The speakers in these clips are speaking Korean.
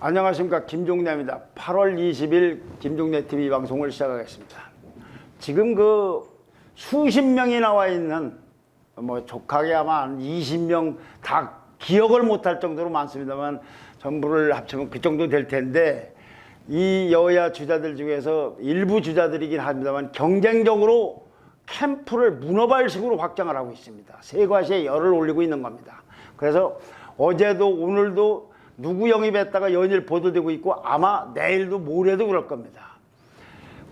안녕하십니까, 김종래입니다. 8월 20일 김종래 TV 방송을 시작하겠습니다. 지금 그 수십 명이 나와 있는 족하게 아마 한 20명 다 기억을 못할 정도로 많습니다만 전부를 합치면 그 정도 될 텐데, 이 여야 주자들 중에서 일부 주자들이긴 합니다만 경쟁적으로 캠프를 문어발식으로 확장을 하고 있습니다. 세과시에 열을 올리고 있는 겁니다. 그래서 어제도 오늘도 누구 영입했다가 연일 보도되고 있고 아마 내일도 모레도 그럴 겁니다.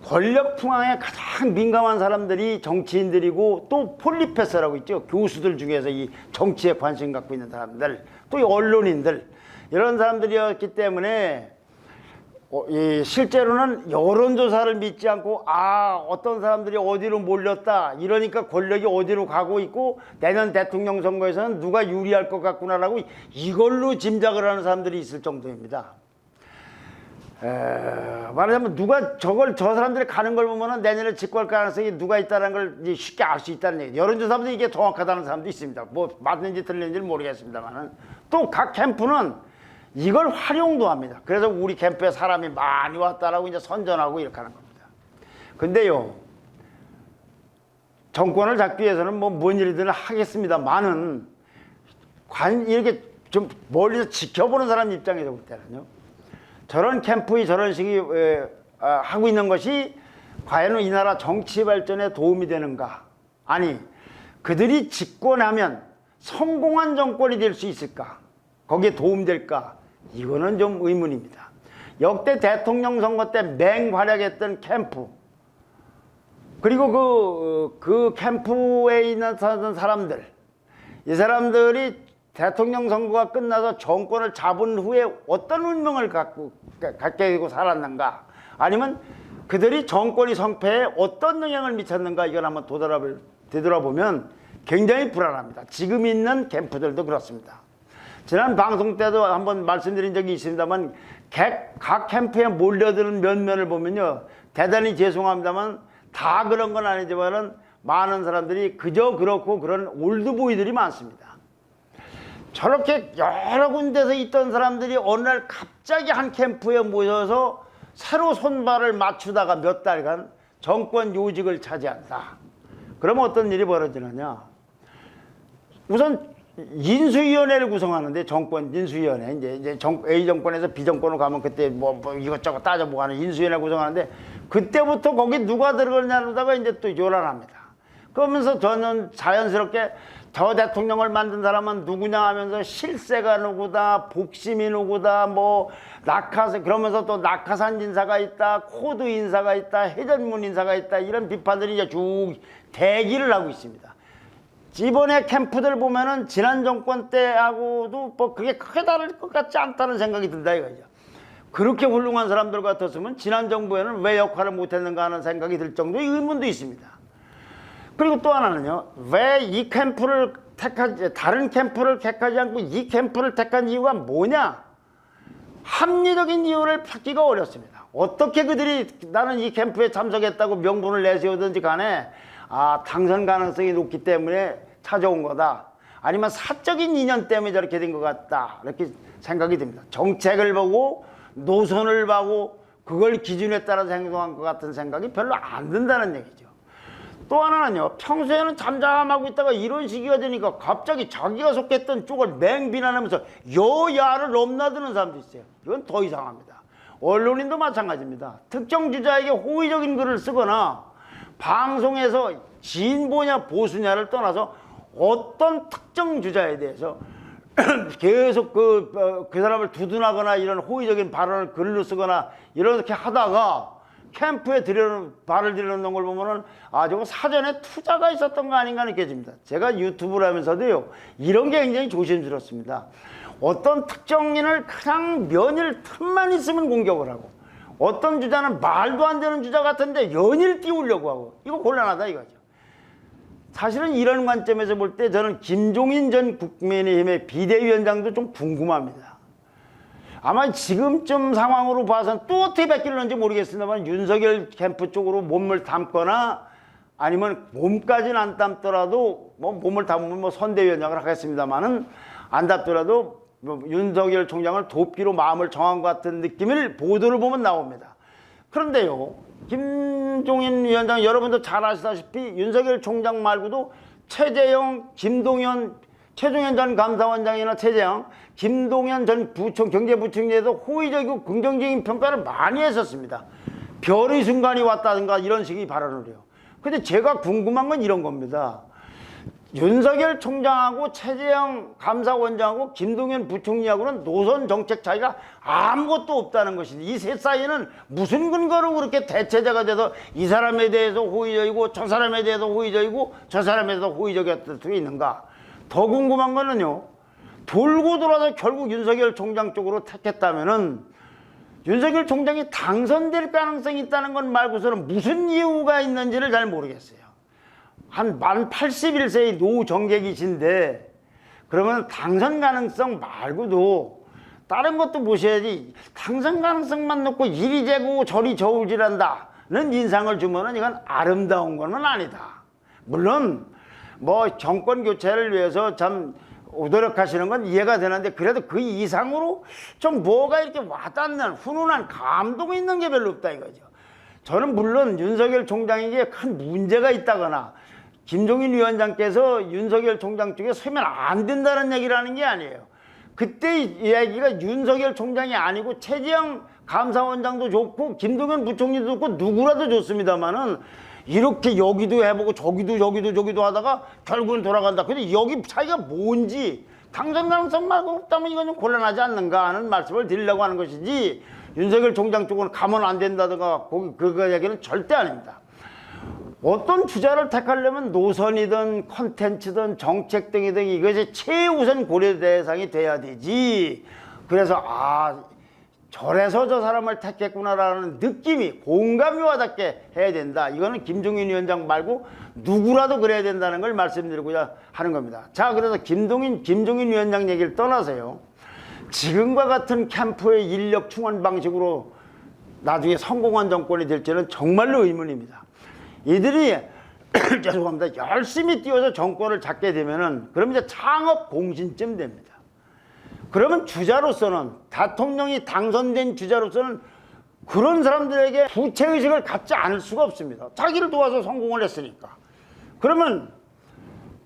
권력 풍향에 가장 민감한 사람들이 정치인들이고, 또 폴리페서라고 있죠. 교수들 중에서 이 정치에 관심 갖고 있는 사람들, 또 이 언론인들, 이런 사람들이었기 때문에 실제로는 여론조사를 믿지 않고 어떤 사람들이 어디로 몰렸다, 이러니까 권력이 어디로 가고 있고 내년 대통령 선거에서는 누가 유리할 것 같구나라고 이걸로 짐작을 하는 사람들이 있을 정도입니다. 말하자면 저 사람들이 가는 걸 보면은 내년에 집권할 가능성이 누가 있다는 걸 쉽게 알 수 있다는 얘기. 여론조사보다 이게 정확하다는 사람도 있습니다. 뭐 맞는지 틀린지는 모르겠습니다만은, 또 각 캠프는 이걸 활용도 합니다. 그래서 우리 캠프에 사람이 많이 왔다라고 이제 선전하고 이렇게 하는 겁니다. 근데요, 정권을 잡기 위해서는 뭔 일이든 하겠습니다만은, 이렇게 좀 멀리서 지켜보는 사람 입장에서 볼 때는요, 저런 캠프의 저런 식이 하고 있는 것이 과연 이 나라 정치 발전에 도움이 되는가? 아니, 그들이 집권하면 성공한 정권이 될 수 있을까? 거기에 도움될까? 이거는 좀 의문입니다. 역대 대통령 선거 때 맹활약했던 캠프, 그리고 그 캠프에 있는 사람들, 이 사람들이 대통령 선거가 끝나서 정권을 잡은 후에 어떤 운명을 갖게 되고 살았는가, 아니면 그들이 정권이 성패에 어떤 영향을 미쳤는가, 이걸 한번 되돌아보면 굉장히 불안합니다. 지금 있는 캠프들도 그렇습니다. 지난 방송 때도 한번 말씀드린 적이 있습니다만, 각 캠프에 몰려드는 면면을 보면요, 대단히 죄송합니다만 다 그런 건 아니지만은 많은 사람들이 그저 그렇고 그런 올드보이들이 많습니다. 저렇게 여러 군데서 있던 사람들이 어느 날 갑자기 한 캠프에 모여서 새로 손발을 맞추다가 몇 달간 정권 요직을 차지한다. 그러면 어떤 일이 벌어지느냐? 우선 인수위원회를 구성하는데, 정권 인수위원회, 이제 A 정권에서 B 정권으로 가면 그때 뭐 이것저것 따져보고 하는 인수위원회 구성하는데, 그때부터 거기 누가 들어가냐로다가 이제 또 요란합니다. 그러면서 저는 자연스럽게 저 대통령을 만든 사람은 누구냐 하면서 실세가 누구다, 복심이 누구다, 그러면서 또 낙하산 인사가 있다, 코드 인사가 있다, 해전문 인사가 있다, 이런 비판들이 이제 쭉 대기를 하고 있습니다. 이번에 캠프들 보면은 지난 정권 때하고도 그게 크게 다를 것 같지 않다는 생각이 든다 이거죠. 그렇게 훌륭한 사람들 같았으면 지난 정부에는 왜 역할을 못했는가 하는 생각이 들 정도의 의문도 있습니다. 그리고 또 하나는요, 왜 이 캠프를 다른 캠프를 택하지 않고 이 캠프를 택한 이유가 뭐냐? 합리적인 이유를 찾기가 어렵습니다. 어떻게 그들이 나는 이 캠프에 참석했다고 명분을 내세우든지 간에 당선 가능성이 높기 때문에 찾아온 거다, 아니면 사적인 인연 때문에 저렇게 된 것 같다, 이렇게 생각이 듭니다. 정책을 보고 노선을 보고 그걸 기준에 따라서 행동한 것 같은 생각이 별로 안 든다는 얘기죠. 또 하나는요, 평소에는 잠잠하고 있다가 이런 시기가 되니까 갑자기 자기가 속했던 쪽을 맹비난하면서 여야를 넘나드는 사람도 있어요. 이건 더 이상합니다. 언론인도 마찬가지입니다. 특정 주자에게 호의적인 글을 쓰거나 방송에서 진보냐 보수냐를 떠나서 어떤 특정 주자에 대해서 계속 그 사람을 두둔하거나 이런 호의적인 발언을 글로 쓰거나 이렇게 하다가 캠프에 발을 들여놓는 걸 보면은 저거 사전에 투자가 있었던 거 아닌가 느껴집니다. 제가 유튜브를 하면서도요, 이런 게 굉장히 조심스럽습니다. 어떤 특정인을 그냥 면일 틈만 있으면 공격을 하고, 어떤 주자는 말도 안 되는 주자 같은데 연일 띄우려고 하고, 이거 곤란하다 이거죠. 사실은 이런 관점에서 볼 때 저는 김종인 전 국민의힘의 비대위원장도 좀 궁금합니다. 아마 지금쯤 상황으로 봐서는 또 어떻게 바뀌는지 모르겠습니다만, 윤석열 캠프 쪽으로 몸을 담거나 아니면 몸까지는 안 담더라도 몸을 담으면 선대위원장을 하겠습니다만은, 안 담더라도 뭐 윤석열 총장을 돕기로 마음을 정한 것 같은 느낌을 보도를 보면 나옵니다. 그런데요, 김종인 위원장 여러분도 잘 아시다시피 윤석열 총장 말고도 최재형, 김동연, 최종현 전 감사원장이나 최재형, 김동연 전 경제부총리에도 호의적이고 긍정적인 평가를 많이 했었습니다. 별의 순간이 왔다든가 이런 식의 발언을 해요. 근데 제가 궁금한 건 이런 겁니다. 윤석열 총장하고 최재형 감사원장하고 김동연 부총리하고는 노선 정책 차이가 아무것도 없다는 것이지, 이 셋 사이에는 무슨 근거로 그렇게 대체제가 돼서 이 사람에 대해서 호의적이고 저 사람에 대해서 호의적이고 저 사람에 대해서 호의적이었을 수 있는가. 더 궁금한 거는요, 돌고 돌아서 결국 윤석열 총장 쪽으로 택했다면은 윤석열 총장이 당선될 가능성이 있다는 것 말고서는 무슨 이유가 있는지를 잘 모르겠어요. 만 81세의 노정객이신데 그러면 당선 가능성 말고도 다른 것도 보셔야지, 당선 가능성만 놓고 이리 재고 저리 저울질한다는 인상을 주면은 이건 아름다운 건 아니다. 물론 뭐 정권 교체를 위해서 참 노력하시는 건 이해가 되는데, 그래도 그 이상으로 좀 뭐가 이렇게 와닿는 훈훈한 감동이 있는 게 별로 없다 이거죠. 저는 물론 윤석열 총장에게 큰 문제가 있다거나 김종인 위원장께서 윤석열 총장 쪽에 서면 안 된다는 얘기를 하는 게 아니에요. 그때 이야기가 윤석열 총장이 아니고 최재형 감사원장도 좋고 김동연 부총리도 좋고 누구라도 좋습니다만은 이렇게 여기도 해보고 저기도 하다가 결국은 돌아간다. 근데 여기 차이가 뭔지, 당선 가능성 말고 없다면 이건 좀 곤란하지 않는가 하는 말씀을 드리려고 하는 것이지, 윤석열 총장 쪽은 가면 안 된다든가 그거 얘기는 절대 아닙니다. 어떤 주자를 택하려면 노선이든 콘텐츠든 정책 등이든 이것이 최우선 고려 대상이 돼야 되지. 그래서 저래서 저 사람을 택했구나라는 느낌이, 공감이 와닿게 해야 된다. 이거는 김종인 위원장 말고 누구라도 그래야 된다는 걸 말씀드리고자 하는 겁니다. 자, 그래서 김종인 위원장 얘기를 떠나서요, 지금과 같은 캠프의 인력 충원 방식으로 나중에 성공한 정권이 될지는 정말로 의문입니다. 이들이 죄송합니다, 열심히 뛰어서 정권을 잡게 되면은 그럼 이제 창업 공신쯤 됩니다. 그러면 주자로서는, 대통령이 당선된 주자로서는 그런 사람들에게 부채의식을 갖지 않을 수가 없습니다. 자기를 도와서 성공을 했으니까. 그러면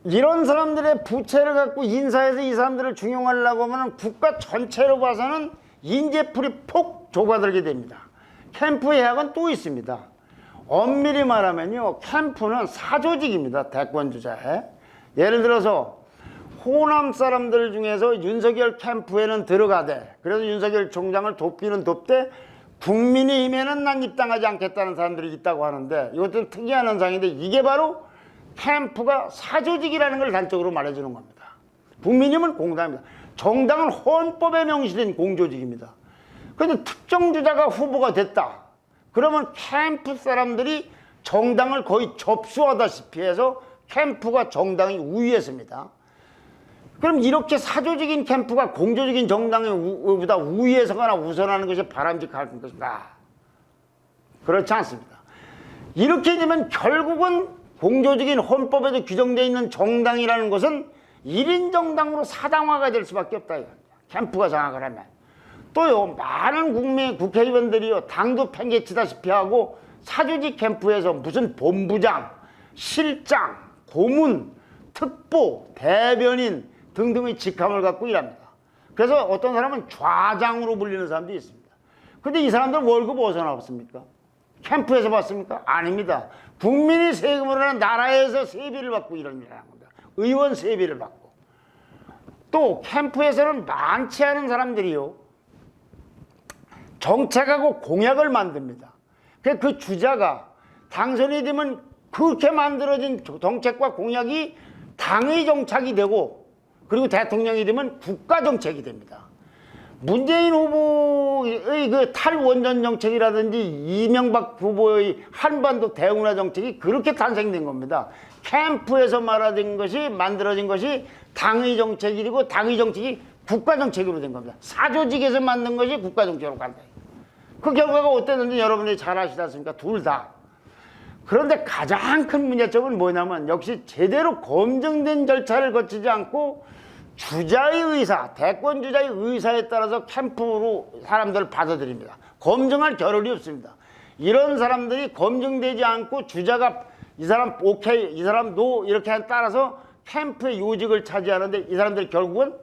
이런 사람들의 부채를 갖고 인사해서 이 사람들을 중용하려고 하면 국가 전체로 봐서는 인재풀이 폭 좁아들게 됩니다. 캠프 예약은 또 있습니다. 엄밀히 말하면요, 캠프는 사조직입니다. 대권주자에. 예를 들어서 호남 사람들 중에서 윤석열 캠프에는 들어가되, 그래서 윤석열 총장을 돕기는 돕되 국민의힘에는 난 입당하지 않겠다는 사람들이 있다고 하는데, 이것도 특이한 현상인데 이게 바로 캠프가 사조직이라는 걸 단적으로 말해주는 겁니다. 국민의힘은 공당입니다. 정당은 헌법에 명시된 공조직입니다. 그런데 특정 주자가 후보가 됐다. 그러면 캠프 사람들이 정당을 거의 접수하다시피 해서 캠프가 정당이 우위에 섭니다. 그럼 이렇게 사조직인 캠프가 공조직인 정당보다 우위에 서거나 우선하는 것이 바람직한 것인가? 그렇지 않습니다. 이렇게 되면 결국은 공조직인 헌법에도 규정되어 있는 정당이라는 것은 1인 정당으로 사당화가 될 수밖에 없다. 캠프가 장악을 하면. 또요, 많은 국회의원들이요, 당도 팽개치다시피 하고 사조직 캠프에서 무슨 본부장, 실장, 고문, 특보, 대변인 등등의 직함을 갖고 일합니다. 그래서 어떤 사람은 좌장으로 불리는 사람도 있습니다. 근데 이 사람들 월급 어디서 나왔습니까? 캠프에서 받습니까? 아닙니다. 국민이 세금으로 하는 나라에서 세비를 받고 이런 일을 하는 겁니다. 의원 세비를 받고. 또 캠프에서는 많지 않은 사람들이요, 정책하고 공약을 만듭니다. 그 주자가 당선이 되면 그렇게 만들어진 정책과 공약이 당의 정책이 되고, 그리고 대통령이 되면 국가 정책이 됩니다. 문재인 후보의 그 탈원전 정책이라든지 이명박 후보의 한반도 대운하 정책이 그렇게 탄생된 겁니다. 캠프에서 말하던 것이, 만들어진 것이 당의 정책이 되고 당의 정책이 국가 정책으로 된 겁니다. 사조직에서 만든 것이 국가 정책으로 간다. 그 결과가 어땠는지 여러분들이 잘 아시지 않습니까? 둘 다. 그런데 가장 큰 문제점은 뭐냐면, 역시 제대로 검증된 절차를 거치지 않고 주자의 의사, 대권 주자의 의사에 따라서 캠프로 사람들을 받아들입니다. 검증할 겨를이 없습니다. 이런 사람들이 검증되지 않고 주자가 이 사람 오케이, 이 사람 노 이렇게 따라서 캠프의 요직을 차지하는데 이 사람들이 결국은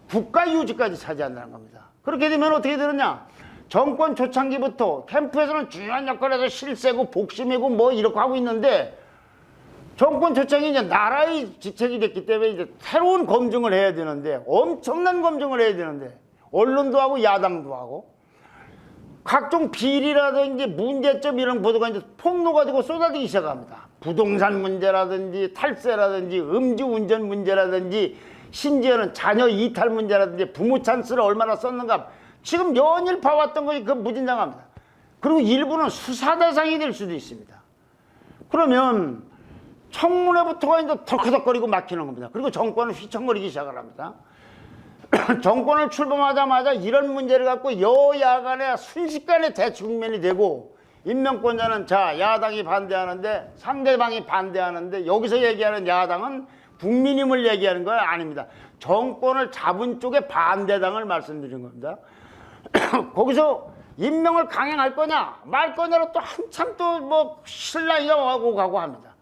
국가 요직까지 차지한다는 겁니다. 그렇게 되면 어떻게 되느냐? 정권 초창기부터 캠프에서는 중요한 역할에서 실세고 복심이고 뭐 이렇게 하고 있는데 정권 초창기 이제 나라의 직책이 됐기 때문에 이제 새로운 검증을 해야 되는데 엄청난 검증을 해야 되는데 언론도 하고 야당도 하고 각종 비리라든지 문제점 이런 보도가 이제 폭로 가지고 쏟아지기 시작합니다. 부동산 문제라든지 탈세라든지 음주운전 문제라든지 심지어는 자녀 이탈 문제라든지 부모 찬스를 얼마나 썼는가 지금 연일 봐왔던 것이 그 무진장합니다. 그리고 일부는 수사 대상이 될 수도 있습니다. 그러면 청문회부터가 이제 덜커덕거리고 막히는 겁니다. 그리고 정권을 휘청거리기 시작을 합니다. 정권을 출범하자마자 이런 문제를 갖고 여야 간에 순식간에 대축면이 되고 임명권자는 자 야당이 반대하는데 상대방이 반대하는데 여기서 얘기하는 야당은 국민임을 얘기하는 건 아닙니다. 정권을 잡은 쪽의 반대당을 말씀드린 겁니다. 거기서 임명을 강행할 거냐 말 거냐로 또 한참 또 뭐 신랑이가 하고 가고 합니다.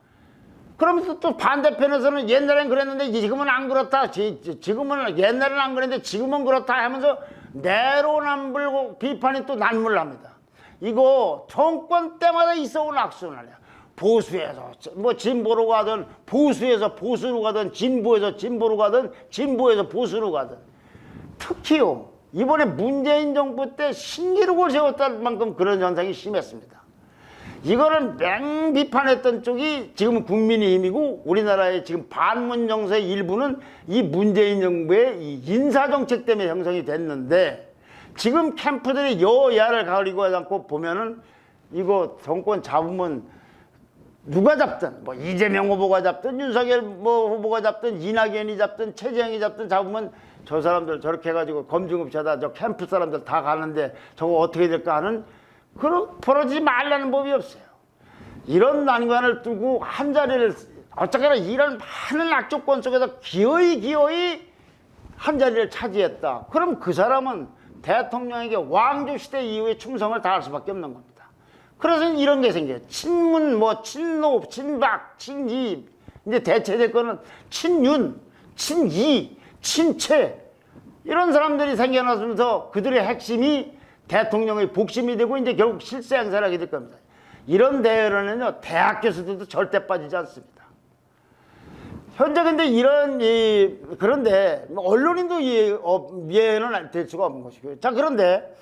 그러면서 또 반대편에서는 옛날엔 그랬는데 지금은 안 그렇다. 지금은 옛날엔 안 그랬는데 지금은 그렇다 하면서 내로남불 비판이 또 난무합니다. 이거 정권 때마다 있어온 악순환이야. 보수에서 뭐 진보로 가든 보수에서 보수로 가든 진보에서 진보로 가든 진보에서 보수로 가든 특히요 이번에 문재인 정부 때 신기록을 세웠다는 만큼 그런 현상이 심했습니다. 이거를 맹비판했던 쪽이 지금 국민의힘이고 우리나라의 지금 반문 정서의 일부는 이 문재인 정부의 이 인사정책 때문에 형성이 됐는데 지금 캠프들이 여야를 가리고 하지 않고 보면은 이거 정권 잡으면 누가 잡든 뭐 이재명 후보가 잡든 윤석열 뭐 후보가 잡든 이낙연이 잡든 최재형이 잡든 잡으면 저 사람들 저렇게 해가지고 검증업체다 저 캠프 사람들 다 가는데 저거 어떻게 될까 하는 그런 벌어지지 말라는 법이 없어요. 이런 난관을 두고 한 자리를 어쩌거나 이런 많은 악조건 속에서 기어이 한 자리를 차지했다. 그럼 그 사람은 대통령에게 왕조 시대 이후에 충성을 다할 수밖에 없는 겁니다. 그래서 이런 게 생겨요. 친문, 뭐 친노, 친박, 친이 이제 대체될 거는 친윤, 친이, 친채 이런 사람들이 생겨나면서 그들의 핵심이 대통령의 복심이 되고 이제 결국 실세 행사를 하게 될 겁니다. 이런 대열에는요 대학 교수들도 절대 빠지지 않습니다. 현재 근데 이런 그런데 언론인도 이해는 될 수가 없는 것이고요. 자 그런데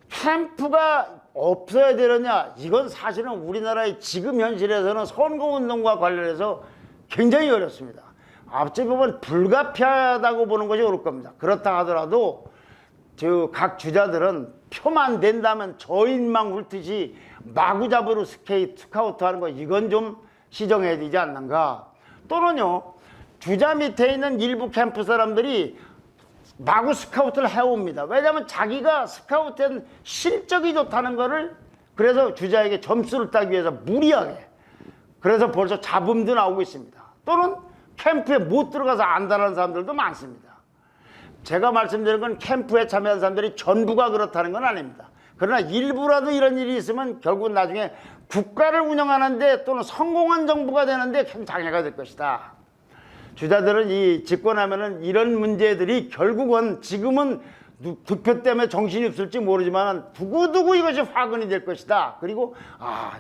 캠프가 없어야 되느냐 이건 사실은 우리나라의 지금 현실에서는 선거운동과 관련해서 굉장히 어렵습니다. 앞서 보면 불가피하다고 보는 것이 옳을 겁니다. 그렇다 하더라도 각 주자들은 표만 된다면 저인망 훑듯이 마구잡이로 스카우트하는 거 이건 좀 시정해야 되지 않는가. 또는요 주자 밑에 있는 일부 캠프 사람들이 마구 스카우트를 해옵니다. 왜냐하면 자기가 스카우트한 실적이 좋다는 거를 그래서 주자에게 점수를 따기 위해서 무리하게 그래서 벌써 잡음도 나오고 있습니다. 또는 캠프에 못 들어가서 안다는 사람들도 많습니다. 제가 말씀드린 건 캠프에 참여한 사람들이 전부가 그렇다는 건 아닙니다. 그러나 일부라도 이런 일이 있으면 결국은 나중에 국가를 운영하는데 또는 성공한 정부가 되는데 큰 장애가 될 것이다. 주자들은 이 집권하면은 이런 문제들이 결국은 지금은 득표 때문에 정신이 없을지 모르지만 두고두고 이것이 화근이 될 것이다. 그리고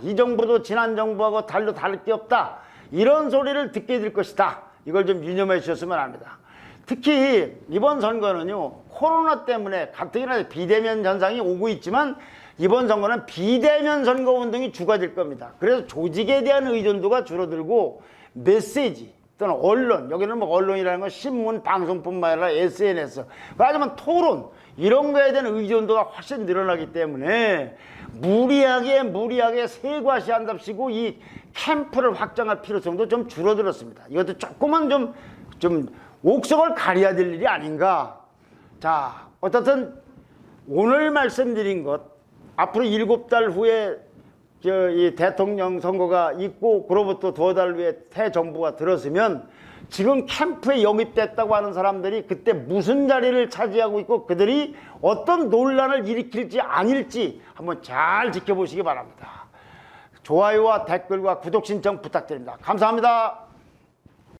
이 정부도 지난 정부하고 다를 게 없다. 이런 소리를 듣게 될 것이다. 이걸 좀 유념해 주셨으면 합니다. 특히 이번 선거는요 코로나 때문에 가뜩이나 비대면 현상이 오고 있지만 이번 선거는 비대면 선거 운동이 주가 될 겁니다. 그래서 조직에 대한 의존도가 줄어들고 메시지 또는 언론, 여기는 뭐 언론이라는 건 신문, 방송뿐만 아니라 SNS, 하지만 토론 이런 거에 대한 의존도가 훨씬 늘어나기 때문에 무리하게 세과시한답시고 이 캠프를 확장할 필요성도 좀 줄어들었습니다. 이것도 조금은 좀 옥석을 가려야 될 일이 아닌가. 자, 어떻든 오늘 말씀드린 것 앞으로 7달 후에 이 대통령 선거가 있고 그로부터 2달 후에 새 정부가 들었으면 지금 캠프에 영입됐다고 하는 사람들이 그때 무슨 자리를 차지하고 있고 그들이 어떤 논란을 일으킬지 아닐지 한번 잘 지켜보시기 바랍니다. 좋아요와 댓글과 구독 신청 부탁드립니다. 감사합니다.